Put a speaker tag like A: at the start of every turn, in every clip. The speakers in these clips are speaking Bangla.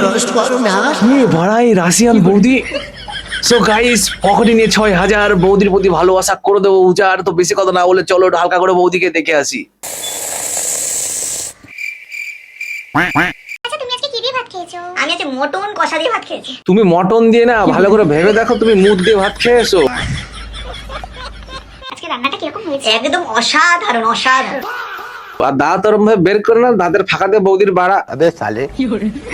A: রোস্ট করো না।
B: কি ভাড়াই রাশিয়ান বৌদি। সো গাইস, পকেটে নিয়ে ৬,০০০, বৌদির প্রতি ভালোবাসা করে দেবো উজাড়। তো বেশি কথা না বলে চলো একটু হালকা করে বৌদিকে দেখে আসি।
C: আচ্ছা তুমি আজকে কি দিয়ে ভাত খেয়েছো? আমি আজকে মটন কষা দিয়ে ভাত খেয়েছি।
B: তুমি মটন দিয়ে না, ভালো করে ভেবে দেখো তুমি মুদ দিয়ে ভাত খেয়েছো।
C: আজকে রান্নাটা কিরকম হয়েছে? একদম অসাধারণ অসাধারণ।
B: আর দাঁত ওরম ভাবে বের করে না, দাঁতের ফাঁকাতে বৌদির বাড়া।
A: আবে সালে,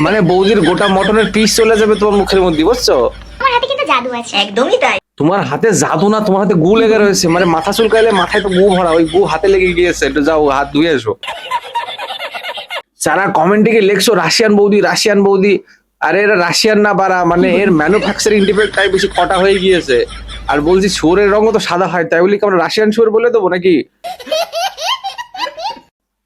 B: মানে বৌদির গোটা মটনের পিস চলে যাবে তোমার মুখের মধ্যে, বুঝছো?
C: আমার হাতে কিন্তু জাদু আছে। একদমই তাই।
B: তোমার হাতে জাদু না, তোমার হাতে গু লেগে রয়েছে। মানে মাথা চুলকাইলে মাথায় তো গু ভরা, ওই গু হাতে লেগে গিয়েছে। একটু যাও হাত ধুয়ে এসো। যারা কমেন্টে গিয়ে লেখছো রাশিয়ান বৌদি রাশিয়ান বৌদি, আরে এরা রাশিয়ান না বাড়া, মানে এর ম্যানুফ্যাকচারিং ডিফেক্টটাই বেশি কটা হয়ে গিয়েছে। আর বলছি শুয়োরের রঙও তো সাদা হয়, তাই বলি কি আমরা রাশিয়ান শুয়োর বলে দেবো নাকি?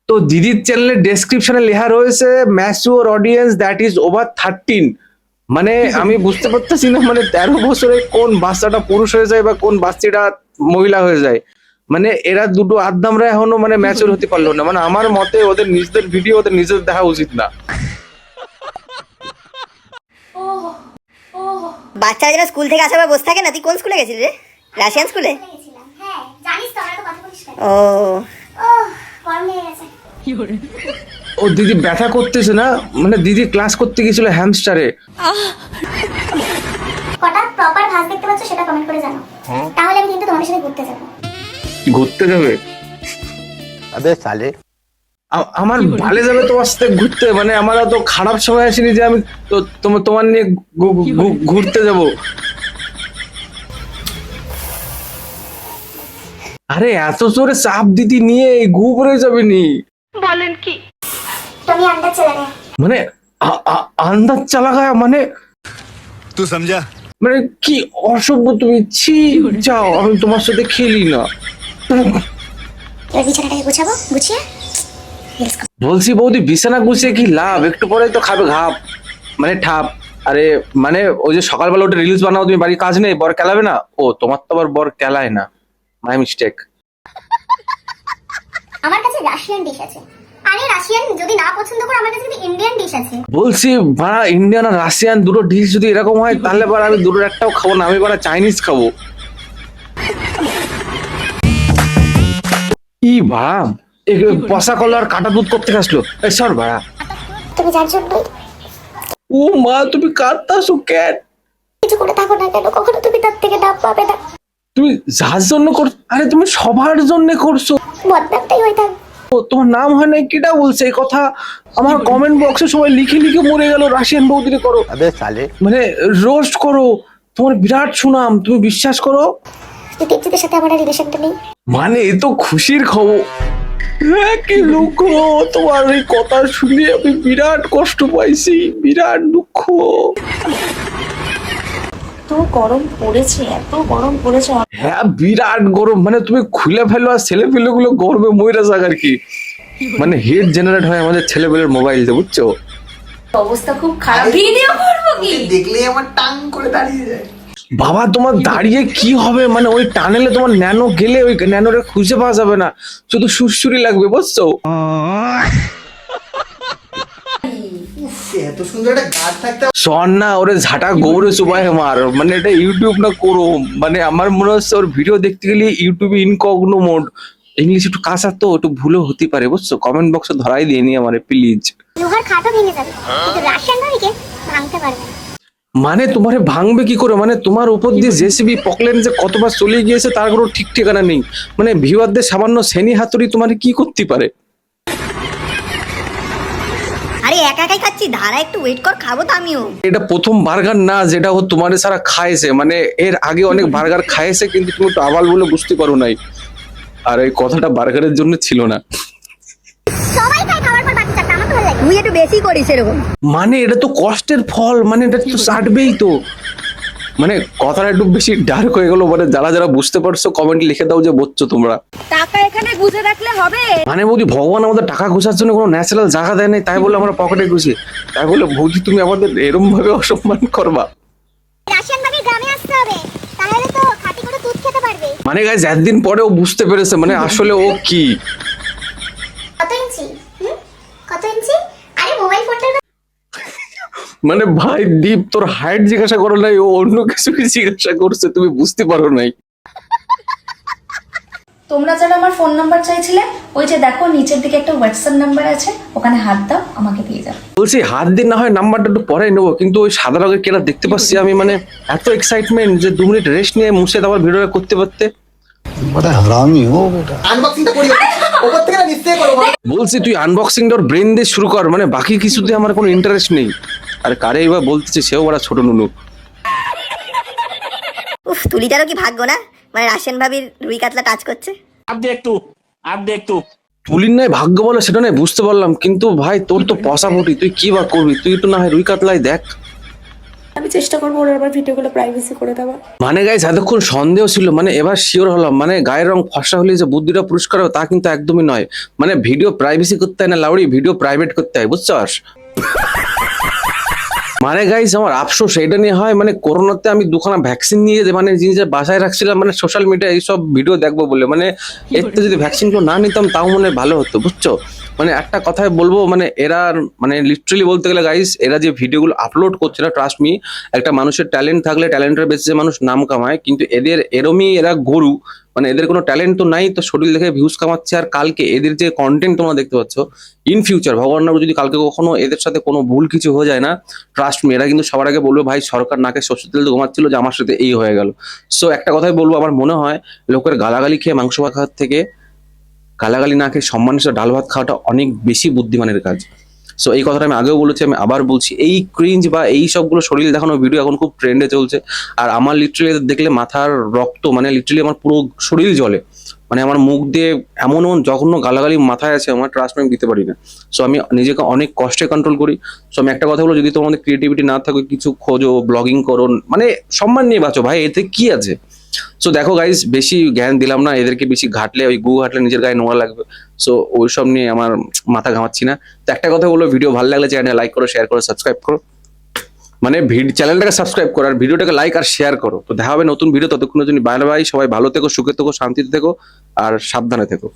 B: তো দিদির চ্যানেলের ডেসক্রিপশনে লেখা রয়েছে mature audience that is over 13। মানে আমি বুঝতে পারতেছি না, মানে 13 বছরে কোন বাচ্চাটা পুরুষ হয়ে যায় বা কোন বাচ্চাটা মহিলা হয়ে যায়। মানে এরা দুটো আদ্দামরা এখনো মানে ম্যাচিওর হতে পারলো না। মানে আমার মতে ওদের নিজেদের ভিডিও ওদের নিজেদের দেখা উচিত না।
D: বাচ্চারা যেন স্কুল থেকে আসার পর বসে থাকে না। তুই কোন স্কুলে গেছিলি রে? রাশিয়ান স্কুলে?
C: হ্যাঁ জানিস তো আমরা তো কথা বলিস না।
D: ও
C: গরম লেগে গেছে।
B: ও দিদি ব্যথা করতেছে না, মানে দিদি ক্লাস করতে গেছিল হ্যামস্টারে।
C: কটা প্রপার ভাঁজ দেখতে পাচ্ছ সেটা কমেন্ট করে জানাও। তাহলে আমি কিন্তু তোমাদের সাথে ঘুরতে যাব।
B: ঘুরতে যাবে?
A: আবে সালে,
B: আমার ভালো যাবে তোমার সাথে ঘুরতে? মানে আমার তো খারাপ সময় আসেনি যে আমি তো তোমার নিয়ে ঘুরতে যাব। আরে এত জোরে চাপ দিদি নিয়ে গু পরে যাবে নি?
C: বলেন কি? তুমি আন্দাজ চলে রে।
B: মানে আন্দাজ চালা গায়া, মানে
E: तू समझा?
B: মানে কি অসভ্য তুমি। ছি, যাও, আমি তোমার সাথে খেলি না।
C: এবার বিছানাটাকে গুছাবো, গুছিয়ে
B: বলছি বৌদি বিছানা গুছিয়ে কি লাভ? একটু পরেই তো খাবে ঘাপ, মানে ঠাপ। আরে মানে ওই যে সকালবেলা ওটা রিলস বানাও তুমি, বাড়ির কাজ নেই, বর কেলাবে না? ও তোমার তো আবার বর কেলায় না, মাই মিস্টেক।
C: আমার কাছে রাশিয়ান ডিশ আছে। আরে রাশিয়ান যদি না পছন্দ করো, আমার কাছে কিন্তু ইন্ডিয়ান ডিশ আছে।
B: বলছি বাড়া ইন্ডিয়ান আর রাশিয়ান দুটো ডিশ যদি এরকম হয় তাহলে বাড়া আমি দুটোর একটাও খাবো না, আমি বাড়া চাইনিজ খাবো। ই বাড়া পচা কলার কাটা দুধ করতে আসলো, এই সর বাড়া।
C: তুমি যার জন্য
B: ও মা, তুমি কাঁদতাছো কেন?
C: কিছু করে থাকো না কেন, কখনো তুমি তার থেকে ডাব পাবে না।
B: তুমি যার জন্য করছো? আরে তুমি সবার জন্য করছো।
C: বদনামটাই হয়ে থাক।
B: ও তোমার নাম হয় না, কিটা বলছে এই কথা? আমার কমেন্ট বক্সে সবাই লিখে লিখে মরে গেল রাশিয়ান বৌদিরে করো,
A: আবে সালে,
B: মানে রোস্ট করো, তোমার বিরাট সুনাম, তুমি বিশ্বাস করো।
C: দীপজিতের সাথে আমার রিলেশনটা নেই।
B: মানে এ তো খুশির খবর। হ্যাঁ, কি দুঃখ, তোমার এই কথা শুনে আমি বিরাট কষ্ট পাইছি, বিরাট দুঃখ।
F: এত গরম পড়েছে, এত গরম পড়েছে।
B: হ্যাঁ বিরাট গরম, মানে তুমি খুলে ফেলো আর ছেলে পেলে গুলো গরমে মইরা যাক আর কি। মানে হিট জেনারেট হয় আমাদের ছেলে পেলের মোবাইল দিয়ে, বুঝছো?
F: অবস্থা খুব খারাপ। ভিডিও করবো কি?
A: দেখলেই আমার টাং করে দাঁড়িয়ে যায়।
B: বাবা তোমার দাঁড়িয়ে কি হবে? মানে ওই টানেলে তোমার ন্যানো গেলে ওই ন্যানোরে খুঁজে পাওয়া যাবে না, শুধু সুরসুরি লাগবে, বুঝছো?
A: এত সুন্দর একটা গাছ থাকতে
B: শোন না, ওরে ঝাঁটা গোবরে চুবাই মার। মানে এটা ইউটিউব না করো, মানে আমার মনে হচ্ছে ওর ভিডিও দেখতে গেলে ইউটিউবে ইনকগনো মোড। ইংলিশ একটু কাঁচা তো, একটু ভুলও হতে পারে, বুঝছো? কমেন্ট বক্সে ধরাই দিয়ে নি আমারে প্লিজ।
C: লোহার খাটও ভেঙে যাবে, কিন্তু রাশিয়ান ভাবিকে ভাঙতে পারবে না।
B: মানে তোমারে ভাঙবে কি করে? মানে তোমার উপর দিয়ে জেসিবি পকলেন যে কতবার চলে গিয়েছে তার কোনো ঠিক ঠিকানা নেই। মানে ভিউয়ারদের সামান্য শ্রেণী হাতুড়ি তোমার কি করতে পারে?
D: আরে একা একাই খাচ্ছি, ধারা একটু ওয়েট কর, খাবো তো আমিও।
B: এটা প্রথম বার্গার না যেটা ও তোমার সারা খাইছে, মানে এর আগে অনেক বার্গার খাইছে, কিন্তু তুমি তো আবাল বলে বুঝতে পারো নাই। আর এই কথাটা বার্গারের জন্য ছিল না।
C: সবাই খায় খাওয়ার পর বাকি চারটা, আমার তো ভালো লাগে।
D: তুই একটু বেশি করিস এরকম।
B: মানে এটা তো কষ্টের ফল, মানে এটা তো কাটবেই তো। মানে কথাটা একটু বেশি ডার্ক হয়ে গেল, মানে যারা যারা বুঝতে পারছো কমেন্ট লিখে দাও যে বুঝছো তোমরা।
F: টাকা এখানে গুজে রাখলে হবে?
B: মানে বৌদি ভগবান আমাদের টাকা ঘুষার জন্য কোনো ন্যাচারাল জায়গা দেয় নাই, তাই বলে আমরা পকেটে ঘুষি, তাই বলে বৌদি তুমি আমাদের এরম ভাবে অসম্মান করবা?
C: রাশিয়ান ভাবি গ্রামে আসতে হবে, তাহলে তো খাঁটি করে দুধ খেতে পারবে।
B: মানে গাইস একদিন পরে ও বুঝতে পেরেছে মানে আসলে ও কি।
C: কত ইঞ্চি? কত ইঞ্চি? আরে মোবাইল ফোনটা
B: মানে ভাই দীপ, তোর হাইট জিজ্ঞাসা করো নাই, ও অন্য কিছু জিজ্ঞাসা করছে, তুমি বুঝতে পারো নাই।
F: তোমরা যারা আমার ফোন নাম্বার চাইছিলে, ওই যে দেখো নিচের দিকে একটা হোয়াটসঅ্যাপ নাম্বার আছে, ওখানে হাত দাও, আমাকে দিয়ে যাও।
B: বলছি হাত দিন না হয় নাম্বারটা একটু পরে নেবো, কিন্তু ওই সাদা রঙের কেরা দেখতে পাচ্ছি আমি, মানে এত এক্সাইটমেন্ট যে 2 মিনিট রেস্ট নিয়ে মুছে আবার ভিডিওটা করতে পারতে।
A: बड़ा हरामी हो बेटा আনবক্সিংটা করি ওপর থেকে না নিচ থেকে করো
B: বলছি তুই আনবক্সিং ওর ব্রেন দিয়ে শুরু কর, মানে বাকি কিছুতে আমার কোনো ইন্টারেস্ট নেই। আর কারে এবার বলতেছে, সেও বড় ছোট নুনু।
D: উফ, তুলিটারও কি ভাগ্য না, মানে রাশিয়ান ভাবির রুই কাতলা টাচ করছে।
B: তুলির নয় ভাগ্য বলে সেটা নয় বুঝতে পারলাম, কিন্তু ভাই তোর তো পসা ফুটি, তুই কি বা করবি? তুই একটু না হয় রুই কাতলাই দেখ।
F: আমি চেষ্টা করবো ওর আবার ভিডিওগুলো প্রাইভেসি করে দেওয়া।
B: মানে গাইস এতক্ষণ সন্দেহ ছিল, মানে এবার শিওর হলাম, মানে গায়ের রং ফর্সা হলে যে বুদ্ধিটা পুরস্কার হবে তা কিন্তু একদমই নয়। মানে ভিডিও প্রাইভেসি করতে হয় না লাউড়ি, ভিডিও প্রাইভেট করতে হয়, বুঝছস? মানে গাইস আমার আফসোস এটা নিয়ে হয়, মানে করোনাতে আমি 2খানা ভ্যাকসিন নিয়ে মানে জিনিসটা বাসায় রাখছিলাম, মানে সোশ্যাল মিডিয়া এইসব ভিডিও দেখবো বলে, মানে এতে যদি ভ্যাকসিনগুলো না নিতাম তাও মনে হয় ভালো হতো, বুঝছো? মানে একটা কথাই বলবো, মানে এরা মানে লিটারালি বলতে গেলে গাইস, এরা যে ভিডিওগুলো আপলোড করছে না, ট্রাস্ট মি, একটা মানুষের ট্যালেন্ট থাকলে ট্যালেন্টের বেসিসে মানুষ নাম কামায়, কিন্তু এদের এরমই এরা গরু, মানে এদের কোনো ট্যালেন্ট তো নাই, তো শরীর দেখে ভিউজ কামাচ্ছে। আর কালকে এদের যে কন্টেন্ট তোমরা দেখতে পাচ্ছ, ইন ফিউচার ভগবান না যদি কালকে কখনো এদের সাথে কোনো ভুল কিছু হয়ে যায় না, ট্রাস্ট মি, এরা কিন্তু সবার আগে বলবে ভাই সরকার নাকে সরষের তেল ঘুমাচ্ছিল যে আমার সাথে এই হয়ে গেল। সো একটা কথাই বলবো, আমার মনে হয় লোকের গালাগালি খেয়ে মাংস ভাত খাওয়ার থেকে গালাগালি না খেয়ে সম্মানের সাথে ডাল ভাত খাওয়াটা অনেক বেশি বুদ্ধিমানের কাজ। সো এই কথাটা আমি আগেও বলেছি, আমি আবার বলছি, এই ক্রিঞ্জ বা এই সবগুলো শরীর দেখানো ভিডিও এখন খুব ট্রেন্ডে চলছে। আর আমার লিটারালি দেখলে মাথার রক্ত, মানে লিটারালি আমার পুরো শরীর জ্বলে, মানে আমার মুখ দিয়ে এমন এমন জঘন্য গালাগালি মাথায় আছে, আমার ট্রাস্ট আমি দিতে পারি না। সো আমি নিজেকে অনেক কষ্টে কন্ট্রোল করি। সো আমি একটা কথা বলবো, যদি তোমাদের ক্রিয়েটিভিটি না থাকে, কিছু খোঁজো, ব্লগিং করো, মানে সম্মান নিয়ে বাঁচো ভাই, এতে কি আছে? সো দেখো গাইস, বেশি জ্ঞান দিলাম না, এদেরকে বেশি ঘাটলে, ওই গু ঘাটলে নিজের গায়ে নোংরা লাগবে। সো ওইসব নিয়ে আমার মাথা ঘামাচ্ছি না। তো একটা কথা বলবো, ভিডিও ভালো লাগলে চ্যানেল লাইক করো, শেয়ার করো, সাবস্ক্রাইব করো, মানে চ্যানেলটাকে সাবস্ক্রাইব করো আর ভিডিওটাকে লাইক আর শেয়ার করো। তো দেখা হবে নতুন ভিডিও, ততক্ষণের জন্য বাই বাই, সবাই ভালো থেকো, সুখে থেকো, শান্তিতে থেকো আর সাবধানে থেকো।